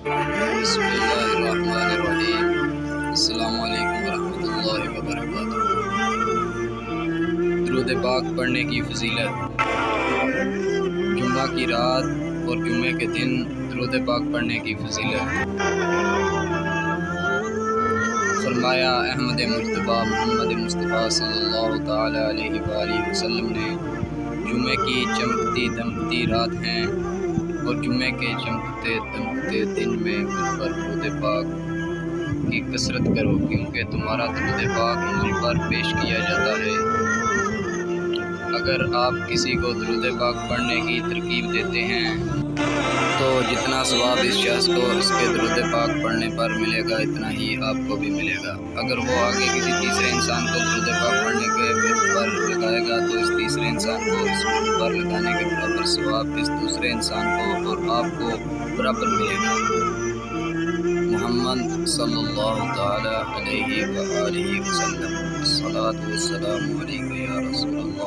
بسم اللہ الرحمن الرحیم۔ السلام علیکم ورحمۃ اللہ وبرکاتہ۔ درود پاک پڑھنے کی فضیلت۔ جمعہ کی رات اور جمعے کے دن درود پاک پڑھنے کی فضیلت۔ فرمایا احمد مرتبہ محمد مصطفیٰ صلی اللہ تعالی علیہ وآلہ وسلم نے، جمعے کی چمکتی دمکتی رات ہیں اور جمعے کے چمکتے دمکتے دن میں مجھ پر درود پاک کی کثرت کرو، کیونکہ تمہارا درود پاک مجھ پر پیش کیا جاتا ہے۔ اگر آپ کسی کو درود پاک پڑھنے کی ترغیب دیتے ہیں تو جتنا ثواب اس شخص کو اس کے درود پاک پڑھنے پر ملے گا اتنا ہی آپ کو بھی ملے گا۔ اگر وہ آگے کسی تیسرے انسان کو درود پاک پڑھنے کے پر لگائے گا تو اس تیسرے انسان کو اس پر لگانے کے برابر ثواب اس دوسرے انسان کو اور آپ کو برابر ملے گا۔ محمد صلی اللہ تعالی علیہ وآلہ وسلم۔ الصلاۃ والسلام علیک یا رسول اللہ۔